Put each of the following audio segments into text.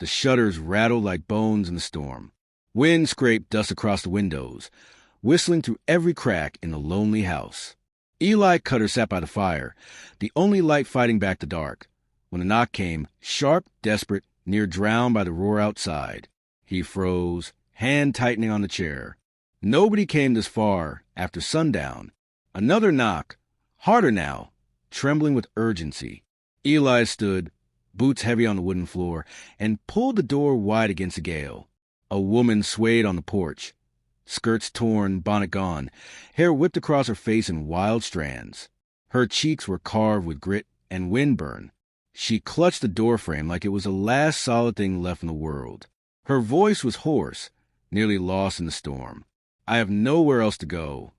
The shutters rattled like bones in the storm. Wind scraped dust across the windows, whistling through every crack in the lonely house. Eli Cutter sat by the fire, the only light fighting back the dark, when a knock came, sharp, desperate, near drowned by the roar outside. He froze, hand tightening on the chair. Nobody came this far after sundown. Another knock, harder now, trembling with urgency. Eli stood, boots heavy on the wooden floor, and pulled the door wide against the gale. A woman swayed on the porch, skirts torn, bonnet gone, hair whipped across her face in wild strands. Her cheeks were carved with grit and windburn. She clutched the doorframe like it was the last solid thing left in the world. Her voice was hoarse, nearly lost in the storm. I have nowhere else to go.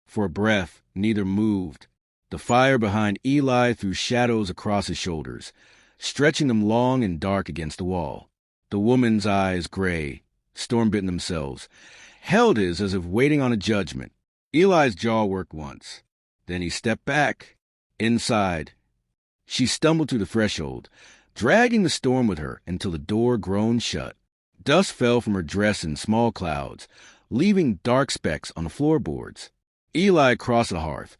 For a breath, neither moved. The fire behind Eli threw shadows across his shoulders, stretching them long and dark against the wall. The woman's eyes, gray, storm-bitten themselves, held his as if waiting on a judgment. Eli's jaw worked once. Then he stepped back. Inside. She stumbled to the threshold, dragging the storm with her until the door groaned shut. Dust fell from her dress in small clouds, leaving dark specks on the floorboards. Eli crossed the hearth,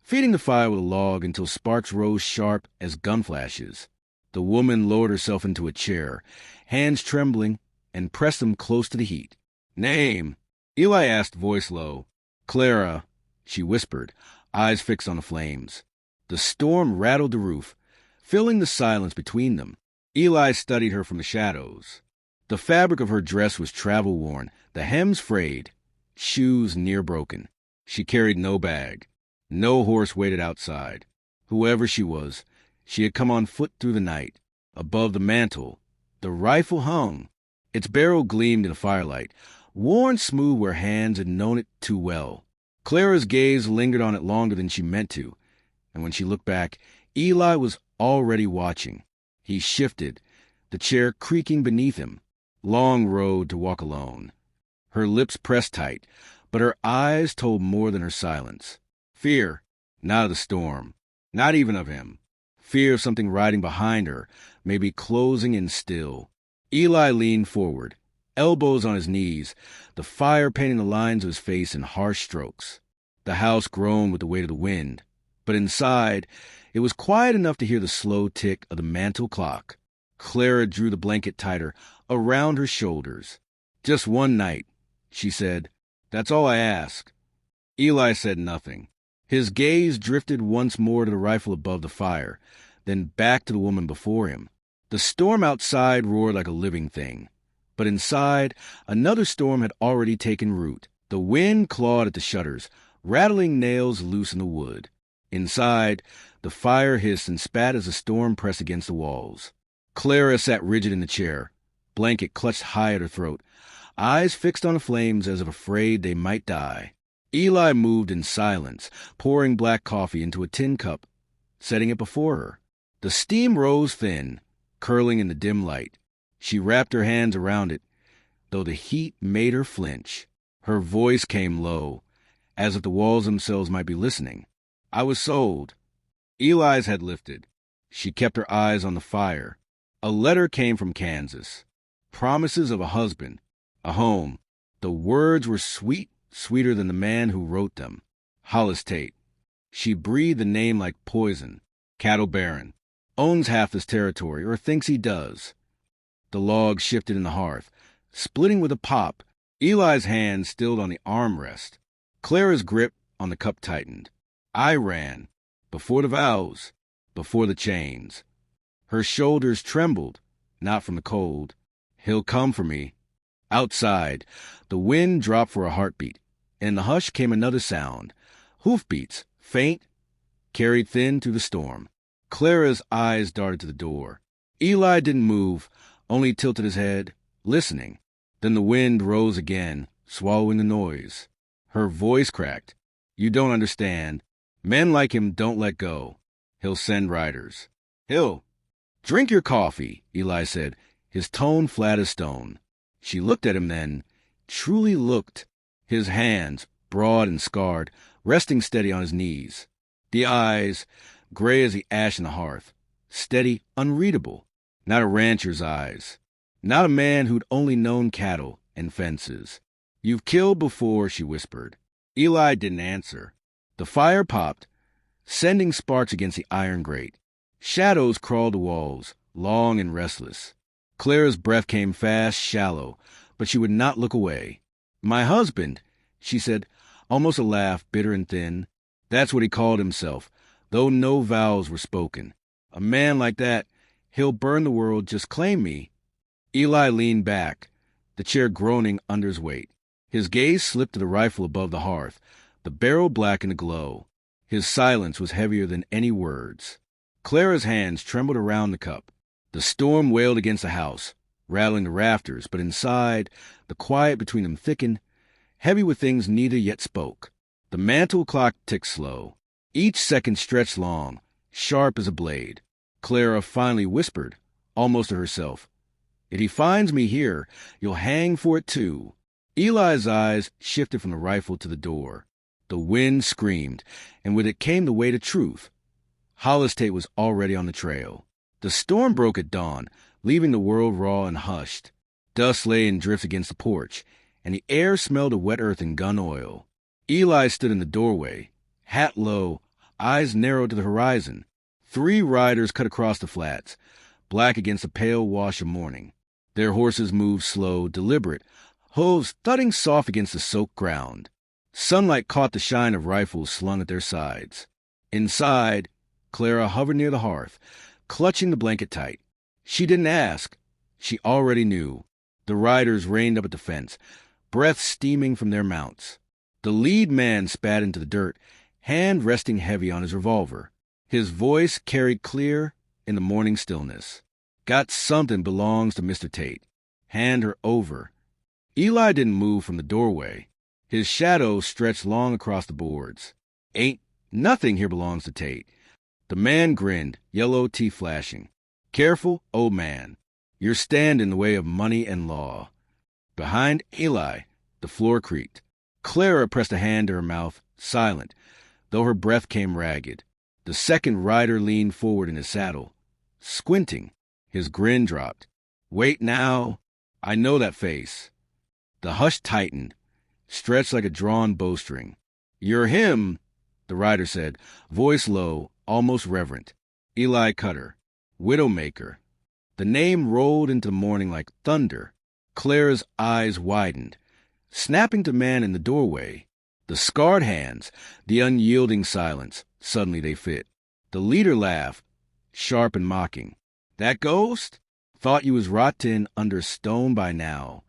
feeding the fire with a log until sparks rose sharp as gun flashes. The woman lowered herself into a chair, hands trembling, and pressed them close to the heat. "Name?" Eli asked, voice low. "Clara," she whispered, eyes fixed on the flames. The storm rattled the roof, filling the silence between them. Eli studied her from the shadows. The fabric of her dress was travel-worn, the hems frayed, shoes near broken. She carried no bag. No horse waited outside. Whoever she was, she had come on foot through the night. Above the mantel, the rifle hung. Its barrel gleamed in the firelight, worn smooth where hands had known it too well. Clara's gaze lingered on it longer than she meant to, and when she looked back, Eli was already watching. He shifted, the chair creaking beneath him. Long road to walk alone. Her lips pressed tight, but her eyes told more than her silence. Fear, not of the storm, not even of him. Fear of something riding behind her, maybe closing in still. Eli leaned forward, elbows on his knees, the fire painting the lines of his face in harsh strokes. The house groaned with the weight of the wind, but inside, it was quiet enough to hear the slow tick of the mantel clock. Clara drew the blanket tighter around her shoulders. "Just one night," she said. "That's all I ask." Eli said nothing. His gaze drifted once more to the rifle above the fire, then back to the woman before him. The storm outside roared like a living thing, but inside, another storm had already taken root. The wind clawed at the shutters, rattling nails loose in the wood. Inside, the fire hissed and spat as the storm pressed against the walls. Clara sat rigid in the chair, blanket clutched high at her throat, eyes fixed on the flames as if afraid they might die. Eli moved in silence, pouring black coffee into a tin cup, setting it before her. The steam rose thin, curling in the dim light. She wrapped her hands around it, though the heat made her flinch. Her voice came low, as if the walls themselves might be listening. "I was sold." Eli's head lifted. She kept her eyes on the fire. A letter came from Kansas. Promises of a husband, a home. The words were sweet, sweeter than the man who wrote them. Hollis Tate. She breathed the name like poison. Cattle baron. Owns half this territory, or thinks he does. The log shifted in the hearth, splitting with a pop. Eli's hand stilled on the armrest. Clara's grip on the cup tightened. I ran. Before the vows. Before the chains. Her shoulders trembled, not from the cold. He'll come for me. Outside, the wind dropped for a heartbeat. In the hush came another sound. Hoofbeats, faint, carried thin through the storm. Clara's eyes darted to the door. Eli didn't move, only tilted his head, listening. Then the wind rose again, swallowing the noise. Her voice cracked. "You don't understand. Men like him don't let go. He'll send riders. He'll—" "Drink your coffee," Eli said, his tone flat as stone. She looked at him then, truly looked, his hands, broad and scarred, resting steady on his knees. The eyes, gray as the ash in the hearth, steady, unreadable, not a rancher's eyes. not a man who'd only known cattle and fences. "You've killed before," she whispered. Eli didn't answer. The fire popped, sending sparks against the iron grate. Shadows crawled the walls, long and restless. Clara's breath came fast, shallow, but she would not look away. "My husband," she said, almost a laugh, bitter and thin. That's what he called himself, though no vows were spoken. "A man like that, he'll burn the world, just claim me." Eli leaned back, the chair groaning under his weight. His gaze slipped to the rifle above the hearth, the barrel black in the glow. His silence was heavier than any words. Clara's hands trembled around the cup. The storm wailed against the house, rattling the rafters, but inside, the quiet between them thickened, heavy with things neither yet spoke. The mantel clock ticked slow. Each second stretched long, sharp as a blade. Clara finally whispered, almost to herself, "If he finds me here, you'll hang for it too." Eli's eyes shifted from the rifle to the door. The wind screamed, and with it came the weight of truth. Hollis Tate was already on the trail. The storm broke at dawn, leaving the world raw and hushed. Dust lay in drifts against the porch, and the air smelled of wet earth and gun oil. Eli stood in the doorway, hat low, eyes narrowed to the horizon. 3 riders cut across the flats, black against a pale wash of morning. Their horses moved slow, deliberate, hooves thudding soft against the soaked ground. Sunlight caught the shine of rifles slung at their sides. Inside, Clara hovered near the hearth, clutching the blanket tight. She didn't ask. She already knew. The riders reined up at the fence, breath steaming from their mounts. The lead man spat into the dirt, hand resting heavy on his revolver. His voice carried clear in the morning stillness. "Got something belongs to Mr. Tate. Hand her over." Eli didn't move from the doorway. His shadow stretched long across the boards. "Ain't nothing here belongs to Tate." The man grinned, yellow teeth flashing. "Careful, old man. You're standing in the way of money and law." Behind Eli, the floor creaked. Clara pressed a hand to her mouth, silent, though her breath came ragged. The second rider leaned forward in his saddle, squinting. His grin dropped. "Wait now. I know that face." The hush tightened, stretched like a drawn bowstring. "You're him," the rider said, voice low, almost reverent. "Eli Cutter, Widowmaker." The name rolled into the morning like thunder. Clara's eyes widened, snapping to man in the doorway. The scarred hands, the unyielding silence, suddenly they fit. The leader laughed, sharp and mocking. "That ghost? Thought you was rotting under a stone by now."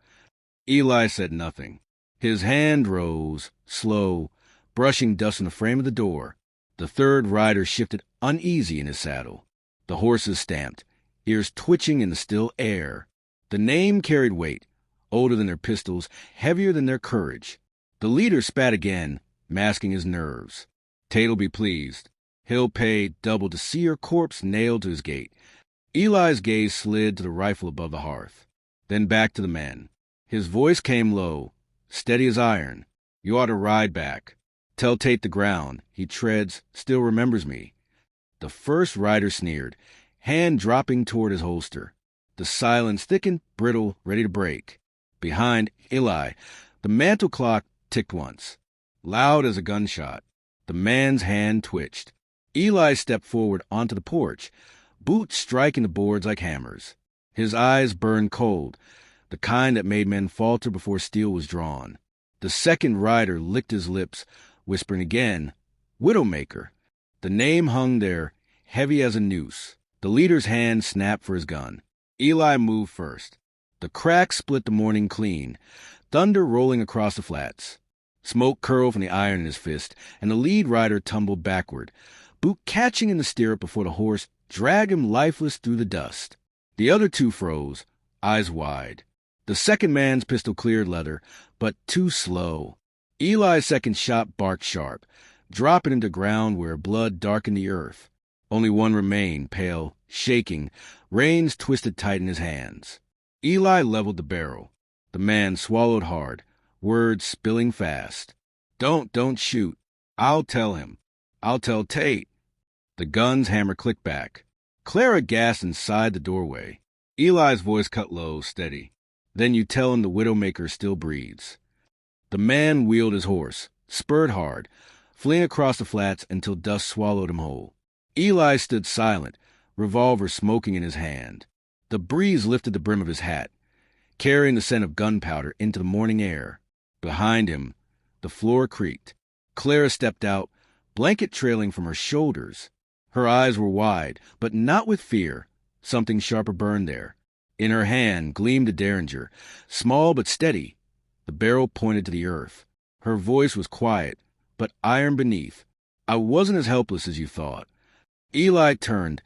Eli said nothing. His hand rose, slow, brushing dust on the frame of the door. The third rider shifted uneasy in his saddle. The horses stamped, ears twitching in the still air. The name carried weight, older than their pistols, heavier than their courage. The leader spat again, masking his nerves. "Tate'll be pleased. He'll pay double to see her corpse nailed to his gate." Eli's gaze slid to the rifle above the hearth, then back to the men. His voice came low, steady as iron. "You ought to ride back. Tell Tate the ground he treads still remembers me." The first rider sneered, hand dropping toward his holster. The silence thickened, brittle, ready to break. Behind Eli, the mantel clock ticked once, loud as a gunshot. The man's hand twitched. Eli stepped forward onto the porch, boots striking the boards like hammers. His eyes burned cold, the kind that made men falter before steel was drawn. The second rider licked his lips, whispering again, "Widowmaker." The name hung there, heavy as a noose. The leader's hand snapped for his gun. Eli moved first. The crack split the morning clean, thunder rolling across the flats. Smoke curled from the iron in his fist, and the lead rider tumbled backward, boot catching in the stirrup before the horse dragged him lifeless through the dust. The other two froze, eyes wide. The second man's pistol cleared leather, but too slow. Eli's second shot barked sharp, dropping into ground where blood darkened the earth. Only one remained, pale, shaking, reins twisted tight in his hands. Eli leveled the barrel. The man swallowed hard, words spilling fast. Don't shoot. I'll tell him. I'll tell Tate." The gun's hammer clicked back. Clara gasped inside the doorway. Eli's voice cut low, steady. Then you tell him the Widowmaker still breathes. The man wheeled his horse, spurred hard, fleeing across the flats until dust swallowed him whole. Eli stood silent, revolver smoking in his hand. The breeze lifted the brim of his hat, carrying the scent of gunpowder into the morning air. Behind him, the floor creaked. Clara stepped out, blanket trailing from her shoulders. Her eyes were wide, but not with fear. Something sharper burned there. In her hand gleamed a derringer, small but steady. The barrel pointed to the earth. Her voice was quiet, but iron beneath. I wasn't as helpless as you thought. Eli turned,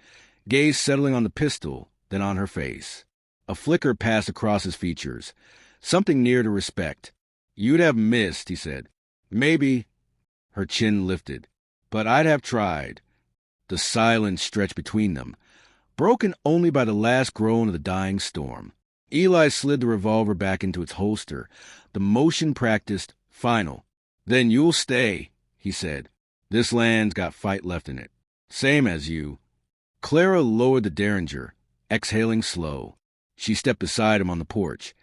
gaze settling on the pistol, then on her face. A flicker passed across his features, something near to respect. You'd have missed, he said. Maybe. Her chin lifted. But I'd have tried. The silence stretched between them, broken only by the last groan of the dying storm. Eli slid the revolver back into its holster, the motion practiced, final. Then you'll stay, he said. This land's got fight left in it. Same as you. Clara lowered the derringer, exhaling slow. She stepped beside him on the porch,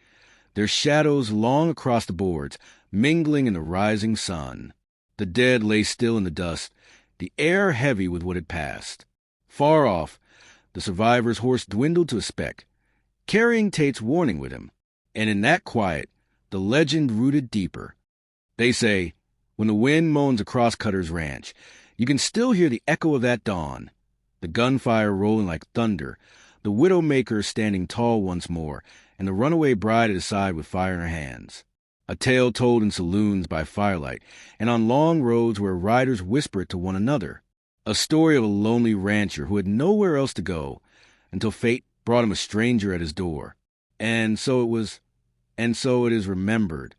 their shadows long across the boards, mingling in the rising sun. The dead lay still in the dust, the air heavy with what had passed. Far off, the survivor's horse dwindled to a speck, carrying Tate's warning with him. And in that quiet, the legend rooted deeper. They say, when the wind moans across Cutter's ranch, you can still hear the echo of that dawn, the gunfire rolling like thunder, the Widowmaker standing tall once more, and the runaway bride at his side with fire in her hands. A tale told in saloons by firelight, and on long roads where riders whisper it to one another. A story of a lonely rancher who had nowhere else to go, until fate brought him a stranger at his door. And so it is remembered.